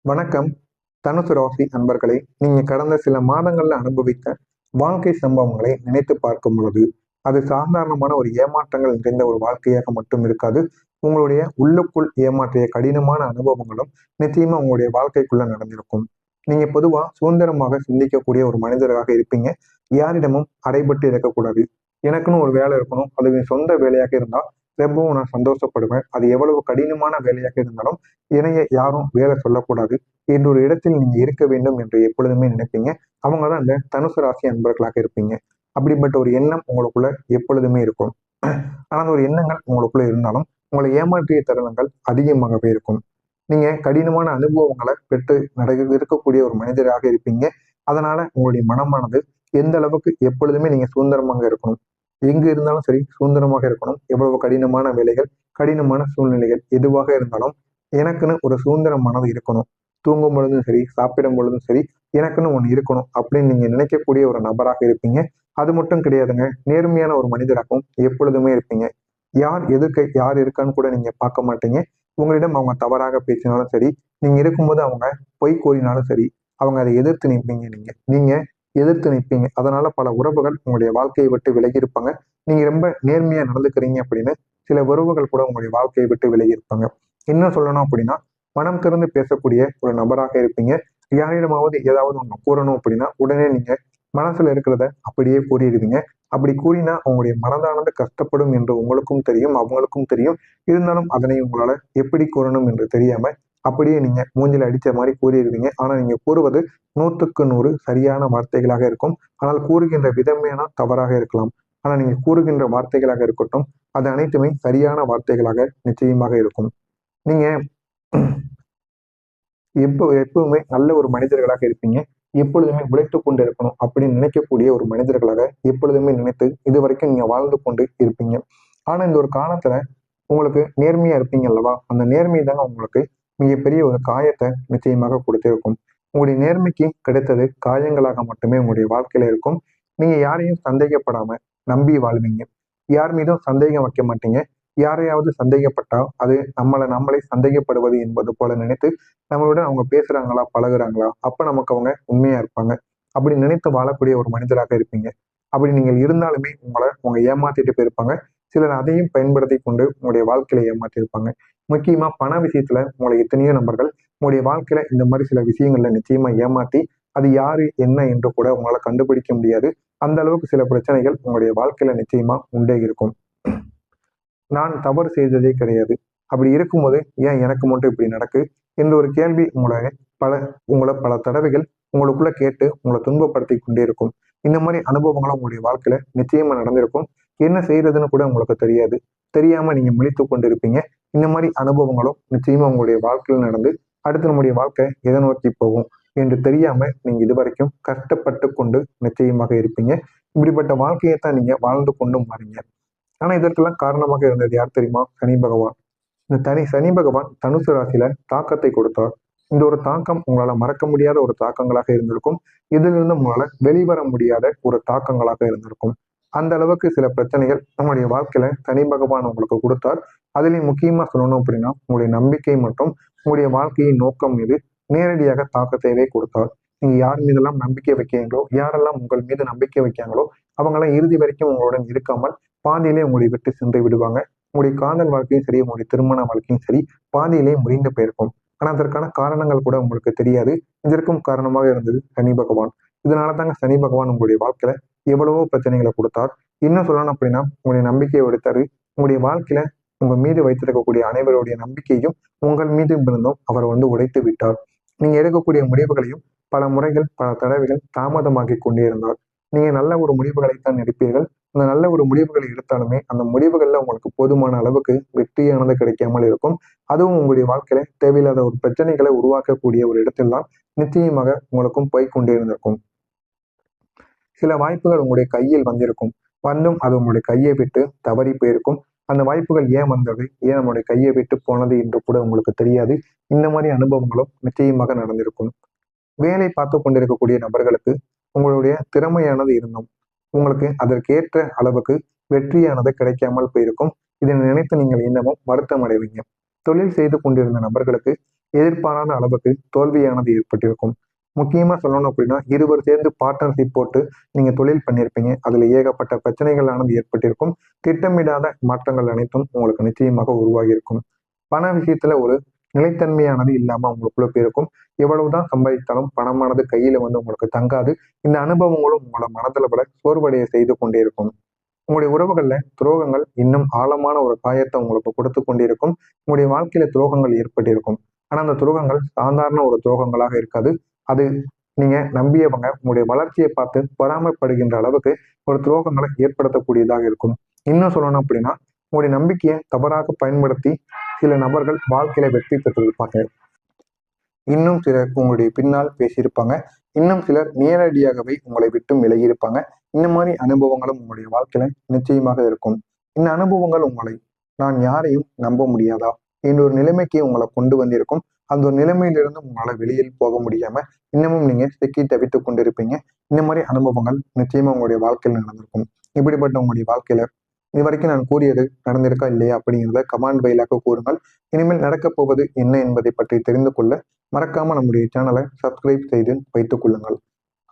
வணக்கம். தனுசு ராசி அன்பர்களே, நீங்க கடந்த சில மாதங்கள்ல அனுபவித்த வாழ்க்கை சம்பவங்களை நினைத்து பார்க்கும் பொழுது அது சாதாரணமான ஒரு ஏமாற்றங்கள் நிறைந்த ஒரு வாழ்க்கையாக மட்டும் இருக்காது. உங்களுடைய உள்ளுக்குள் ஏமாற்றிய கடினமான அனுபவங்களும் நிச்சயமா உங்களுடைய வாழ்க்கைக்குள்ள நடந்திருக்கும். நீங்க பொதுவா சுதந்திரமாக சிந்திக்கக்கூடிய ஒரு மனிதராக இருப்பீங்க. யாரிடமும் அடைபட்டு இருக்கக்கூடாது. எனக்குன்னு ஒரு வேலை இருக்கணும், அது என் சொந்த வேலையாக இருந்தா ரொம்பவும் நான் சந்தோஷப்படுவேன். அது எவ்வளவு கடினமான வேலையாக இருந்தாலும் இணைய யாரும் வேலை சொல்லக்கூடாது என்ற ஒரு இடத்தில் நீங்க இருக்க வேண்டும் என்று எப்பொழுதுமே நினைப்பீங்க. அவங்க தான் இந்த தனுசு ராசி அன்பர்களாக இருப்பீங்க. அப்படிப்பட்ட ஒரு எண்ணம் உங்களுக்குள்ள எப்பொழுதுமே இருக்கும். ஆனா அந்த ஒரு எண்ணங்கள் உங்களுக்குள்ள இருந்தாலும் உங்களை ஏமாற்றிய தருணங்கள் அதிகமாகவே இருக்கும். நீங்க கடினமான அனுபவங்களை பெற்று இருக்கக்கூடிய ஒரு மனிதராக இருப்பீங்க. அதனால உங்களுடைய மனமானது எந்த அளவுக்கு எப்பொழுதுமே நீங்க சுதந்திரமாக இருக்கணும், எங்க இருந்தாலும் சரி சுதந்திரமாக இருக்கணும். எவ்வளவு கடினமான வேலைகள், கடினமான சூழ்நிலைகள் எதுவாக இருந்தாலும் எனக்குன்னு ஒரு சுதந்திரமானது இருக்கணும். தூங்கும் பொழுதும் சரி, சாப்பிடும் பொழுதும் சரி, எனக்குன்னு ஒண்ணு இருக்கணும் அப்படின்னு நீங்க நினைக்கக்கூடிய ஒரு நபராக இருப்பீங்க. அது மட்டும் கிடையாதுங்க. நேர்மையான ஒரு மனிதராகவும் எப்பொழுதுமே இருப்பீங்க. யார் எதிர்க்க யார் இருக்கான்னு கூட நீங்க பார்க்க மாட்டீங்க. உங்களிடம் அவங்க தவறாக பேசினாலும் சரி, நீங்க இருக்கும்போது அவங்க பொய் கூறினாலும் சரி, அவங்க அதை எதிர்த்து நிற்பீங்க நீங்க. நீங்க எதிர்த்து நிற்பீங்க. அதனால பல உறவுகள் உங்களுடைய வாழ்க்கையை விட்டு விலகி இருப்பாங்க. நீங்க ரொம்ப நேர்மையா நடந்துக்கிறீங்க அப்படின்னு சில உறவுகள் கூட உங்களுடைய வாழ்க்கையை விட்டு விலகி இருப்பாங்க. இன்னும் சொல்லணும் அப்படின்னா, மனம் திறந்து பேசக்கூடிய ஒரு நபராக இருப்பீங்க. யாரிடமாவது ஏதாவது ஒண்ணு கூறணும் அப்படின்னா, உடனே நீங்க மனசுல இருக்கிறத அப்படியே கூறிடுவீங்க. அப்படி கூறினா அவங்களுடைய மனதானது கஷ்டப்படும் என்று உங்களுக்கும் தெரியும், அவங்களுக்கும் தெரியும். இருந்தாலும் அதனை உங்களால எப்படி கூறணும் என்று தெரியாம அப்படியே நீங்க மூஞ்சில அடிச்ச மாதிரி கூறிடுவீங்க. ஆனா நீங்க கூறுவது 100க்கு 100 சரியான வார்த்தைகளாக இருக்கும். ஆனால் கூறுகின்ற விதமேனா தவறாக இருக்கலாம். ஆனா நீங்க கூறுகின்ற வார்த்தைகளாக இருக்கட்டும், அது அனைத்துமே சரியான வார்த்தைகளாக நிச்சயமாக இருக்கும். நீங்க எப்பவுமே நல்ல ஒரு மனிதர்களாக இருப்பீங்க. எப்பொழுதுமே உழைத்துக் கொண்டு இருக்கணும் அப்படின்னு நினைக்கக்கூடிய ஒரு மனிதர்களாக எப்பொழுதுமே நினைத்து இதுவரைக்கும் நீங்க வாழ்ந்து கொண்டு இருப்பீங்க. ஆனா இந்த ஒரு காலத்துல உங்களுக்கு நேர்மையா இருப்பீங்க அல்லவா? அந்த நேர்மை தாங்க உங்களுக்கு மிகப்பெரிய ஒரு காயத்தை நிச்சயமாக கொடுத்திருக்கும். உங்களுடைய நேர்மைக்கு கிடைத்தது காயங்களாக மட்டுமே உங்களுடைய வாழ்க்கையில இருக்கும். நீங்க யாரையும் சந்தேகப்படாம நம்பி வாழ்வீங்க. யார் மீதும் சந்தேகம் வைக்க மாட்டீங்க. யாரையாவது சந்தேகப்பட்டா அது நம்மளை சந்தேகப்படுவது என்பது போல நினைத்து நம்மளுடன் அவங்க பேசுறாங்களா, பழகுறாங்களா, அப்ப நமக்கு அவங்க உண்மையா இருப்பாங்க. அப்படி நினைத்து வாழக்கூடிய ஒரு மனிதராக இருப்பீங்க. அப்படி நீங்கள் இருந்தாலுமே உங்களை அவங்க ஏமாத்திட்டு போயிருப்பாங்க. சிலர் அதையும் பயன்படுத்தி கொண்டு உங்களுடைய வாழ்க்கையில ஏமாற்றிருப்பாங்க. முக்கியமா பண விஷயத்துல உங்களை எத்தனையோ நபர்கள் உங்களுடைய வாழ்க்கையில இந்த மாதிரி சில விஷயங்கள்ல நிச்சயமா ஏமாத்தி அது யாரு என்ன என்று கூட உங்களால கண்டுபிடிக்க முடியாது. அந்த அளவுக்கு சில பிரச்சனைகள் உங்களுடைய வாழ்க்கையில நிச்சயமா உண்டே இருக்கும். நான் தவறு செய்ததே கிடையாது. அப்படி இருக்கும்போது ஏன் எனக்கு மட்டும் இப்படி நடக்கு என்ற ஒரு கேள்வி பல உங்களை பல தடவைகள் உங்களுக்குள்ள கேட்டு உங்களை துன்பப்படுத்தி கொண்டே இருக்கும். இந்த மாதிரி அனுபவங்களும் உங்களுடைய வாழ்க்கையில நிச்சயமா நடந்திருக்கும். என்ன செய்யறதுன்னு கூட உங்களுக்கு தெரியாது. தெரியாம நீங்க முழித்து கொண்டிருப்பீங்க. இந்த மாதிரி அனுபவங்களும் நிச்சயமா உங்களுடைய வாழ்க்கையில் நடந்து அடுத்து நம்முடைய வாழ்க்கை எதை நோக்கி போகும் என்று தெரியாம நீங்க இதுவரைக்கும் கஷ்டப்பட்டு கொண்டு நிச்சயமாக இருப்பீங்க. இப்படிப்பட்ட வாழ்க்கையை தான் நீங்க வாழ்ந்து கொண்டும் வரீங்க. ஆனா இதற்கெல்லாம் காரணமாக இருந்தது யார் தெரியுமா? சனி பகவான். இந்த சனி பகவான் தனுசு ராசியில தாக்கத்தை கொடுத்தார். இந்த ஒரு தாக்கம் உங்களால மறக்க முடியாத ஒரு தாக்கங்களாக இருந்திருக்கும். இதிலிருந்து உங்களால வெளிவர முடியாத ஒரு தாக்கங்களாக இருந்திருக்கும். அந்த அளவுக்கு சில பிரச்சனைகள் நம்முடைய வாழ்க்கையில சனி பகவான் உங்களுக்கு கொடுத்தார். அதுலயும் முக்கியமா சொல்லணும் அப்படின்னா உங்களுடைய நம்பிக்கை மற்றும் உங்களுடைய வாழ்க்கையின் நோக்கம் மீது நேரடியாக தாக்கத்தையே கொடுத்தார். நீங்க யார் மீதெல்லாம் நம்பிக்கை வைக்கிறீங்களோ, யாரெல்லாம் உங்கள் மீது நம்பிக்கை வைக்காங்களோ அவங்கெல்லாம் இறுதி வரைக்கும் உங்களுடன் இருக்காமல் பாதியிலே உங்களை விட்டு சென்று விடுவாங்க. உங்களுடைய காதல் வாழ்க்கையும் சரி, உங்களுடைய திருமண வாழ்க்கையும் சரி, பாதியிலே முறிந்து போயிருக்கும். ஆனா அதற்கான காரணங்கள் கூட உங்களுக்கு தெரியாது. இதற்கும் காரணமாக இருந்தது சனி பகவான். இதனால தாங்க சனி பகவான் உங்களுடைய வாழ்க்கையில எவ்வளவோ பிரச்சனைகளை கொடுத்தார். இன்னும் சொல்லணும் அப்படின்னா உங்களுடைய நம்பிக்கையை எடுத்தாரு. உங்களுடைய வாழ்க்கையில உங்க மீது வைத்திருக்கக்கூடிய அனைவருடைய நம்பிக்கையும் உங்கள் மீது இருந்தும் அவர் உடைத்து விட்டார். நீங்க எடுக்கக்கூடிய முடிவுகளையும் பல முறைகள், பல தடவைகள் தாமதமாக்கி கொண்டே இருந்தார். நீங்க நல்ல ஒரு முடிவுகளைத்தான் எடுப்பீர்கள். அந்த நல்ல ஒரு முடிவுகளை எடுத்தாலுமே அந்த முடிவுகள்ல உங்களுக்கு போதுமான அளவுக்கு வெற்றியானது கிடைக்காமல் இருக்கும். அதுவும் உங்களுடைய வாழ்க்கையில தேவையில்லாத ஒரு பிரச்சனைகளை உருவாக்கக்கூடிய ஒரு இடத்தில் தான் நிச்சயமாக உங்களுக்கும் போய்க்கொண்டே இருந்திருக்கும். சில வாய்ப்புகள் உங்களுடைய கையில் வந்திருக்கும். வந்தும் அது உங்களுடைய கையை விட்டு தவறி போயிருக்கும். அந்த வாய்ப்புகள் ஏன் வந்தது, ஏன் நம்மளுடைய கையை விட்டு போனது என்று கூட உங்களுக்கு தெரியாது. இந்த மாதிரி அனுபவங்களும் நிச்சயமாக நடந்திருக்கும். வேலை பார்த்து கொண்டிருக்கக்கூடிய நபர்களுக்கு உங்களுடைய திறமையானது இருந்தும் உங்களுக்கு அதற்கேற்ற அளவுக்கு வெற்றியானது கிடைக்காமல் போயிருக்கும். இதனை நினைத்து நீங்கள் இன்னமும் வருத்தம் அடைவீங்க. தொழில் செய்து கொண்டிருந்த நபர்களுக்கு எதிர்பாராத அளவுக்கு தோல்வியானது ஏற்பட்டிருக்கும். முக்கியமா சொல்லணும் அப்படின்னா, இருவர் சேர்ந்து பார்ட்னர்ஷிப் போட்டு நீங்க தொழில் பண்ணியிருப்பீங்க. அதுல ஏகப்பட்ட பிரச்சனைகளானது ஏற்பட்டிருக்கும். திட்டமிடாத மாற்றங்கள் அனைத்தும் உங்களுக்கு நிச்சயமாக உருவாகி இருக்கும். பண விஷயத்துல ஒரு நிலைத்தன்மையானது இல்லாம உங்களுக்குள்ள போயிருக்கும். எவ்வளவுதான் சம்பாதித்தாலும் பணமானது கையில உங்களுக்கு தங்காது. இந்த அனுபவங்களும் உங்களோட மனதுல பல சோர்வடைய செய்து கொண்டே இருக்கும். உங்களுடைய உறவுகள்ல துரோகங்கள் இன்னும் ஆழமான ஒரு காயத்தை உங்களுக்கு கொடுத்து கொண்டிருக்கும். உங்களுடைய வாழ்க்கையில துரோகங்கள் ஏற்பட்டிருக்கும். ஆனா அந்த துரோகங்கள் சாதாரண ஒரு துரோகங்களாக இருக்காது. அது நீங்க நம்பியவங்க உங்களுடைய வளர்ச்சியை பார்த்து பொறாமைப்படுகின்ற அளவுக்கு ஒரு துரோகங்களை ஏற்படுத்தக்கூடியதாக இருக்கும். இன்னும் சொல்லணும் அப்படின்னா, உங்களுடைய நம்பிக்கையை தவறாக பயன்படுத்தி சில நபர்கள் வாழ்க்கையில வெற்றி பெற்றிருப்பாங்க. இன்னும் சிலர் உங்களுடைய பின்னால் பேசியிருப்பாங்க. இன்னும் சிலர் நேரடியாகவே உங்களை விட்டும் விலகியிருப்பாங்க. இந்த மாதிரி அனுபவங்களும் உங்களுடைய வாழ்க்கையில நிச்சயமாக இருக்கும். இந்த அனுபவங்கள் உங்களை நான் யாரையும் நம்ப முடியாதா என்ற ஒரு நிலைமைக்கு உங்களை கொண்டு வந்திருக்கும். அந்த ஒரு நிலைமையிலிருந்து உங்களால வெளியில் போக முடியாம இன்னமும் நீங்க சிக்கி தவித்துக் கொண்டிருப்பீங்க. இந்த மாதிரி அனுபவங்கள் நிச்சயமா உங்களுடைய வாழ்க்கையில் நடந்திருக்கும். இப்படிப்பட்ட உங்களுடைய வாழ்க்கையில இது வரைக்கும் நான் கூறியது நடந்திருக்கா இல்லையா அப்படிங்கிறத கமெண்ட் வாயிலாக கூறுங்கள். இனிமேல் நடக்கப் போவது என்ன என்பதை பற்றி தெரிந்து கொள்ள மறக்காம நம்முடைய சேனலை சப்ஸ்கிரைப் செய்து வைத்துக் கொள்ளுங்கள்.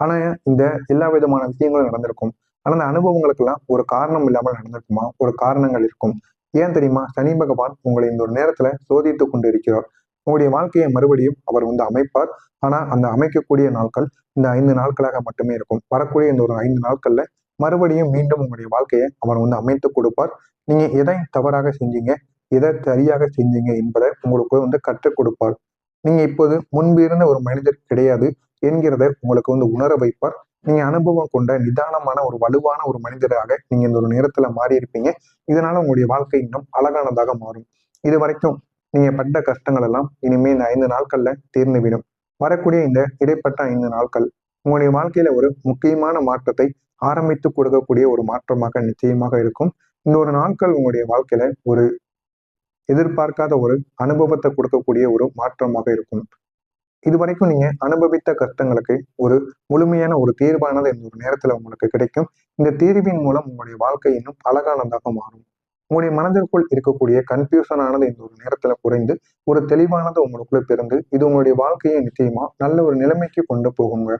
ஆனா இந்த எல்லா விதமான விஷயங்களும் நடந்திருக்கும். ஆனா அந்த அனுபவங்களுக்கெல்லாம் ஒரு காரணம் இல்லாமல் நடந்திருக்குமா? ஒரு காரணங்கள் இருக்கும். ஏன் தெரியுமா? சனி பகவான் உங்களை இந்த ஒரு நேரத்துல சோதித்துக் கொண்டு இருக்கிறார். உங்களுடைய வாழ்க்கையை மறுபடியும் அவர் அமைப்பார். ஆனா அந்த அமைக்கக்கூடிய நாட்கள் இந்த 5 நாட்களாக மட்டுமே இருக்கும். வரக்கூடிய இந்த ஒரு 5 நாட்கள்ல மறுபடியும் மீண்டும் உங்களுடைய வாழ்க்கையை அவர் அமைத்து கொடுப்பார். நீங்க எதை தவறாக செஞ்சீங்க, எதை சரியாக செஞ்சீங்க என்பதை உங்களுக்கு கற்றுக் கொடுப்பார். நீங்க இப்போது முன்பு இருந்த ஒரு மனிதர் கிடையாது என்கிறத உங்களுக்கு உணர வைப்பார். நீங்க அனுபவம் கொண்ட நிதானமான ஒரு வலுவான ஒரு மனிதராக நீங்க இந்த ஒரு நேரத்துல மாறி இருப்பீங்க. இதனால உங்களுடைய வாழ்க்கை இன்னும் அழகானதாக மாறும். இது வரைக்கும் நீங்க பட்ட கஷ்டங்கள் எல்லாம் இனிமே இந்த 5 நாட்கள்ல தீர்ந்துவிடும். வரக்கூடிய இந்த இடைப்பட்ட 5 நாட்கள் உங்களுடைய வாழ்க்கையில ஒரு முக்கியமான மாற்றத்தை ஆரம்பித்து கொடுக்கக்கூடிய ஒரு மாற்றமாக நிச்சயமாக இருக்கும். இந்த ஒரு நாட்கள் உங்களுடைய வாழ்க்கையில ஒரு எதிர்பார்க்காத ஒரு அனுபவத்தை கொடுக்கக்கூடிய ஒரு மாற்றமாக இருக்கும். இதுவரைக்கும் நீங்க அனுபவித்த கஷ்டங்களுக்கு ஒரு முழுமையான ஒரு தீர்வானது இந்த ஒரு நேரத்துல உங்களுக்கு கிடைக்கும். இந்த தீர்வின் மூலம் உங்களுடைய வாழ்க்கை இன்னும் அழகானதாக மாறும். உங்களுடைய மனதிற்குள் இருக்கக்கூடிய கன்ஃபியூஷன் ஆனது இந்த ஒரு நேரத்துல குறைந்து ஒரு தெளிவானது உங்களுக்குள்ள பிறந்து இது உங்களுடைய வாழ்க்கையை நிச்சயமா நல்ல ஒரு நிலைமைக்கு கொண்டு போகுங்க.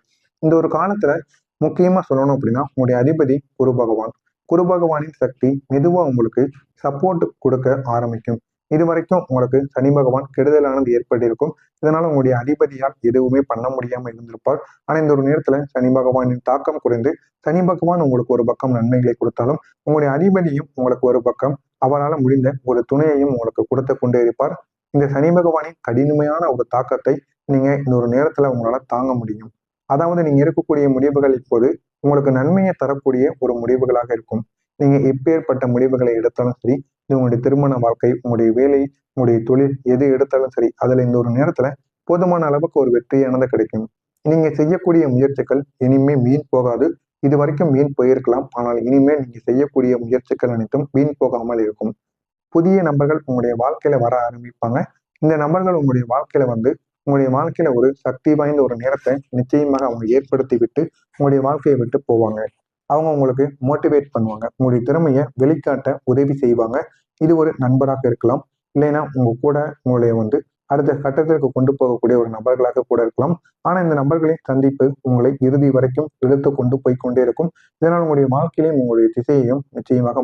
இந்த ஒரு காலத்துல முக்கியமா சொல்லணும் அப்படின்னா, உங்களுடைய அதிபதி குரு பகவான். குரு பகவானின் சக்தி மெதுவா உங்களுக்கு சப்போர்ட் கொடுக்க ஆரம்பிக்கும். இது வரைக்கும் உங்களுக்கு சனி பகவான் கெடுதலானது ஏற்பட்டிருக்கும். இதனால உங்களுடைய அதிபதியால் எதுவுமே பண்ண முடியாம இருந்திருப்பார். ஆனா இந்த ஒரு நேரத்துல சனி பகவானின் தாக்கம் குறைந்து சனி பகவான் உங்களுக்கு ஒரு பக்கம் நன்மைகளை கொடுத்தாலும் உங்களுடைய அதிபதியும் உங்களுக்கு ஒரு பக்கம் அவரால் முடிந்த ஒரு துணையையும் உங்களுக்கு கொடுத்து கொண்டே இருப்பார். இந்த சனி பகவானின் கடினமையான ஒரு தாக்கத்தை நீங்க இந்த ஒரு நேரத்துல உங்களால தாங்க முடியும். அதாவது நீங்க இருக்கக்கூடிய முடிவுகள் இப்போது உங்களுக்கு நன்மையை தரக்கூடிய ஒரு முடிவுகளாக இருக்கும். நீங்க எப்பேற்பட்ட முடிவுகளை எடுத்தாலும் சரி, இது உங்களுடைய திருமண வாழ்க்கை, உங்களுடைய வேலை, உங்களுடைய தொழில் எது எடுத்தாலும் சரி, அதுல இந்த ஒரு நேரத்துல போதுமான அளவுக்கு ஒரு வெற்றியானது கிடைக்கும். நீங்க செய்யக்கூடிய முயற்சிகள் இனிமே வீண் போகாது. இது வரைக்கும் வீண் போயிருக்கலாம். ஆனால் இனிமேல் நீங்க செய்யக்கூடிய முயற்சிகள் அனைத்தும் வீண் போகாமல் இருக்கும். புதிய நபர்கள் உங்களுடைய வாழ்க்கையில வர ஆரம்பிப்பாங்க. இந்த நபர்கள் உங்களுடைய வாழ்க்கையில உங்களுடைய வாழ்க்கையில ஒரு சக்தி வாய்ந்த ஒரு நேரத்தை நிச்சயமாக அவங்க ஏற்படுத்தி விட்டு உங்களுடைய வாழ்க்கையை விட்டு போவாங்க. அவங்க உங்களுக்கு மோட்டிவேட் பண்ணுவாங்க. உங்களுடைய திறமையை வெளிக்காட்ட உதவி செய்வாங்க. இது ஒரு நண்பராக இருக்கலாம். இல்லைன்னா உங்க கூட உங்களுடைய அடுத்த கட்டத்திற்கு கொண்டு போகக்கூடிய ஒரு நபர்களாக கூட இருக்கலாம். ஆனா இந்த நபர்களின் சந்திப்பு உங்களை இறுதி வரைக்கும் இழுத்து கொண்டு போய் கொண்டே இருக்கும். இதனால் உங்களுடைய வாழ்க்கையிலையும் உங்களுடைய திசையையும் நிச்சயமாக